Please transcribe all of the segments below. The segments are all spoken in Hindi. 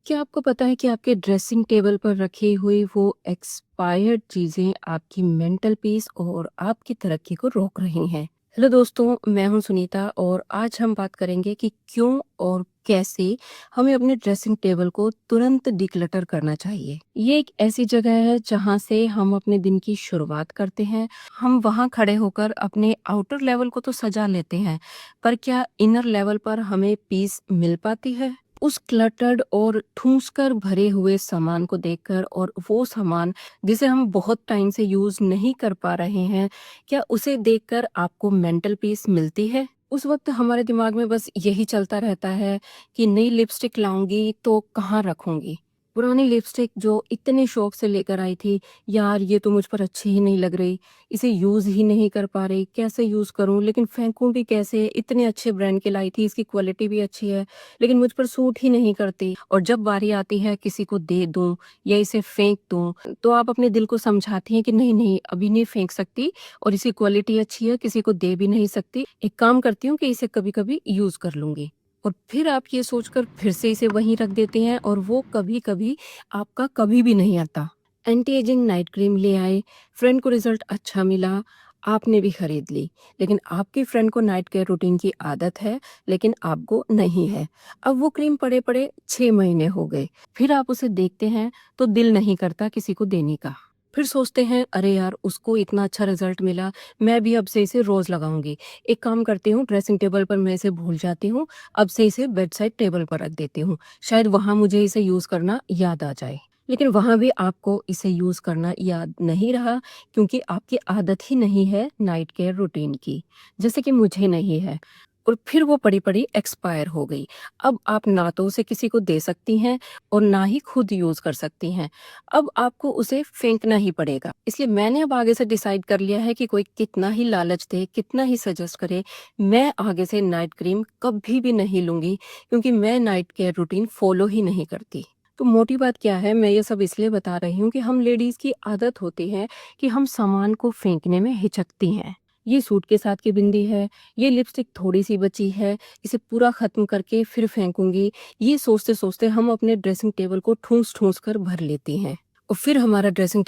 क्या आपको पता है कि आपके ड्रेसिंग टेबल पर रखी हुई वो एक्सपायर्ड चीज़ें आपकी मेंटल पीस और आपकी तरक्की को रोक रही हैं? हेलो दोस्तों, मैं हूं सुनीता और आज हम बात करेंगे कि क्यों और कैसे हमें अपने ड्रेसिंग टेबल को तुरंत डिक्लटर करना चाहिए। ये एक ऐसी जगह है जहां से हम अपने दिन की शुरुआत करते हैं। हम वहां खड़े होकर अपने आउटर लेवल को तो सजा लेते हैं, पर क्या इनर लेवल पर हमें पीस मिल पाती है? उस क्लटर्ड और ठूस कर भरे हुए सामान को देखकर और वो सामान जिसे हम बहुत टाइम से यूज नहीं कर पा रहे हैं, क्या उसे देखकर आपको मेंटल पीस मिलती है? उस वक्त हमारे दिमाग में बस यही चलता रहता है कि नई लिपस्टिक लाऊंगी तो कहाँ रखूंगी? पुरानी लिपस्टिक जो इतने शौक से लेकर आई थी, यार ये तो मुझ पर अच्छी ही नहीं लग रही, इसे यूज ही नहीं कर पा रही, कैसे यूज करूं, लेकिन फेंकूं भी कैसे? इतने अच्छे ब्रांड की लाई थी, इसकी क्वालिटी भी अच्छी है, लेकिन मुझ पर सूट ही नहीं करती। और जब बारी आती है किसी को दे दूं या इसे फेंक दूं, तो आप अपने दिल को समझाती हैं कि नहीं नहीं, अभी नहीं फेंक सकती और इसकी क्वालिटी अच्छी है, किसी को दे भी नहीं सकती। एक काम करती हूँ कि इसे कभी कभी यूज कर लूंगी। और फिर आप ये सोचकर फिर से इसे वहीं रख देते हैं और वो कभी कभी आपका कभी भी नहीं आता। एंटी एजिंग नाइट क्रीम ले आए, फ्रेंड को रिजल्ट अच्छा मिला, आपने भी खरीद ली, लेकिन आपकी फ्रेंड को नाइट केयर रूटीन की आदत है, लेकिन आपको नहीं है। अब वो क्रीम पड़े पड़े 6 महीने हो गए, फिर आप उसे देखते हैं तो दिल नहीं करता किसी को देने का। फिर सोचते हैं अरे यार, उसको इतना अच्छा रिजल्ट मिला, मैं भी अब से इसे रोज लगाऊंगी। एक काम करती हूँ, ड्रेसिंग टेबल पर मैं इसे भूल जाती हूँ, अब से इसे बेड साइड टेबल पर रख देती हूँ, शायद वहां मुझे इसे यूज करना याद आ जाए। लेकिन वहां भी आपको इसे यूज करना याद नहीं रहा, क्योंकि आपकी आदत ही नहीं है नाइट केयर रूटीन की, जैसे कि मुझे नहीं है। और फिर वो पड़ी पड़ी एक्सपायर हो गई। अब आप ना तो उसे किसी को दे सकती हैं और ना ही खुद यूज कर सकती हैं। अब आपको उसे फेंकना ही पड़ेगा। इसलिए मैंने अब आगे से डिसाइड कर लिया है कि कोई कितना ही लालच दे, कितना ही सजेस्ट करे, मैं आगे से नाइट क्रीम कभी भी नहीं लूंगी, क्योंकि मैं नाइट केयर रूटीन फॉलो ही नहीं करती। तो मोटी बात क्या है, मैं ये सब इसलिए बता रही हूँ कि हम लेडीज की आदत होती है कि हम सामान को फेंकने में हिचकती हैं। ये सूट के साथ की बिंदी है, ये लिपस्टिक थोड़ी सी बची है, इसे पूरा खत्म करके फिर फेंकूंगी, ये सोचते सोचते हम अपने ड्रेसिंग टेबल को ठूंस ठूंस कर भर लेती हैं। और फिर हमारा ड्रेसिंग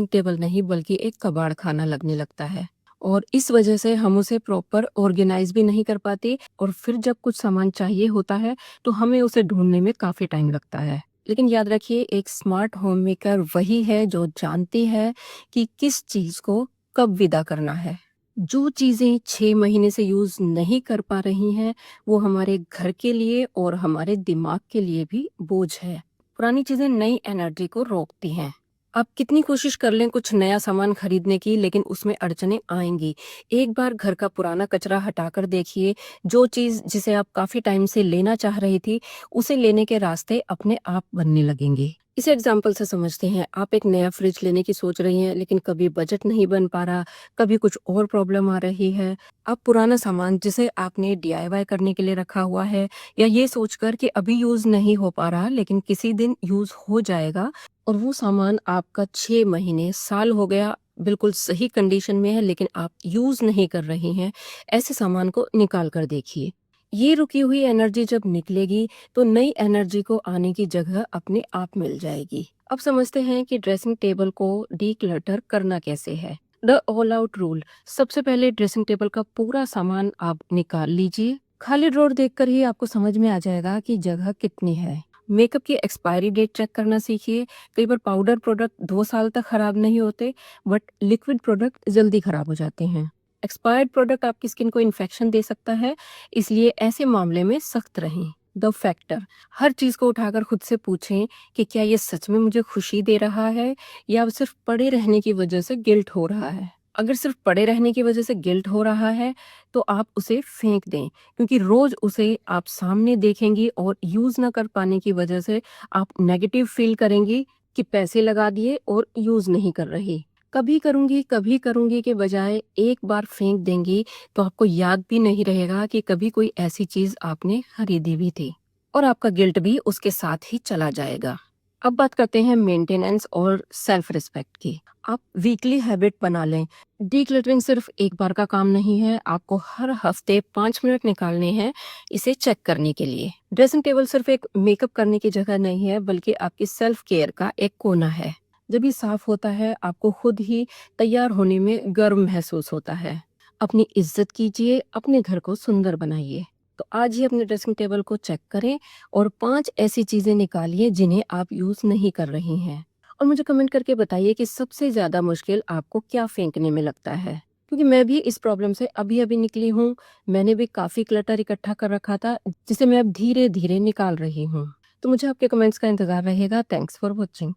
टेबल नहीं बल्कि एक कबाड़ खाना लगने लगता है। और इस वजह से हम उसे प्रॉपर ऑर्गेनाइज भी नहीं कर पाते, और फिर जब कुछ सामान चाहिए होता है तो हमें उसे ढूंढने में काफी टाइम लगता है। लेकिन याद रखिए, एक स्मार्ट होम मेकर वही है जो जानती है कि किस चीज को कब विदा करना है। जो चीजें 6 महीने से यूज नहीं कर पा रही हैं, वो हमारे घर के लिए और हमारे दिमाग के लिए भी बोझ है। पुरानी चीजें नई एनर्जी को रोकती हैं। आप कितनी कोशिश कर लें कुछ नया सामान खरीदने की, लेकिन उसमें अड़चने आएंगी। एक बार घर का पुराना कचरा हटाकर देखिए, जो चीज जिसे आप काफी टाइम से लेना चाह रही थी, उसे लेने के रास्ते अपने आप बनने लगेंगे। इस एग्जाम्पल से समझते हैं, आप एक नया फ्रिज लेने की सोच रही हैं, लेकिन कभी बजट नहीं बन पा रहा, कभी कुछ और प्रॉब्लम आ रही है। अब पुराना सामान जिसे आपने डीआईवाई करने के लिए रखा हुआ है, या ये सोचकर कि अभी यूज नहीं हो पा रहा लेकिन किसी दिन यूज हो जाएगा, और वो सामान आपका 6 महीने साल हो गया बिल्कुल सही कंडीशन में है, लेकिन आप यूज नहीं कर रही हैं, ऐसे सामान को निकाल कर देखिए। ये रुकी हुई एनर्जी जब निकलेगी तो नई एनर्जी को आने की जगह अपने आप मिल जाएगी। अब समझते हैं कि ड्रेसिंग टेबल को डीक्लटर करना कैसे है। The all out rule. सबसे पहले ड्रेसिंग टेबल का पूरा सामान आप निकाल लीजिए। खाली ड्रॉर देखकर ही आपको समझ में आ जाएगा कि जगह कितनी है। मेकअप की एक्सपायरी डेट चेक करना सीखिए। कई बार पाउडर प्रोडक्ट 2 साल तक खराब नहीं होते, बट लिक्विड प्रोडक्ट जल्दी खराब हो जाते हैं। एक्सपायर्ड प्रोडक्ट आपकी स्किन को इन्फेक्शन दे सकता है, इसलिए ऐसे मामले में सख्त रहें। The factor. हर चीज को उठाकर खुद से पूछें कि क्या ये सच में मुझे खुशी दे रहा है, या सिर्फ पड़े रहने की वजह से गिल्ट हो रहा है। अगर सिर्फ पड़े रहने की वजह से गिल्ट हो रहा है तो आप उसे फेंक दें, क्योंकि रोज उसे आप सामने देखेंगी और यूज ना कर पाने की वजह से आप नेगेटिव फील करेंगी कि पैसे लगा दिए और यूज नहीं कर रही। कभी करूंगी के बजाय एक बार फेंक देंगी तो आपको याद भी नहीं रहेगा कि कभी कोई ऐसी चीज आपने खरीदी भी थी, और आपका गिल्ट भी उसके साथ ही चला जाएगा। अब बात करते हैं मेंटेनेंस और सेल्फ रिस्पेक्ट की। आप वीकली हैबिट बना लें। डिक्लटरिंग सिर्फ एक बार का काम नहीं है, आपको हर हफ्ते 5 मिनट निकालने हैं इसे चेक करने के लिए। ड्रेसिंग टेबल सिर्फ एक मेकअप करने की जगह नहीं है, बल्कि आपकी सेल्फ केयर का एक कोना है। जब ये साफ होता है, आपको खुद ही तैयार होने में गर्व महसूस होता है। अपनी इज्जत कीजिए, अपने घर को सुंदर बनाइए। तो आज ही अपने ड्रेसिंग टेबल को चेक करें और 5 ऐसी चीज़ें निकालिए जिन्हें आप यूज़ नहीं कर रही हैं। और मुझे कमेंट करके बताइए कि सबसे ज़्यादा मुश्किल आपको क्या फेंकने में लगता है? क्योंकि मैं भी इस प्रॉब्लम से अभी-अभी निकली हूँ। मैंने भी काफ़ी क्लटर इकट्ठा कर रखा था, जिसे मैं अब धीरे-धीरे निकाल रही हूँ। तो मुझे आपके कमेंट्स का इंतज़ार रहेगा। Thanks for watching.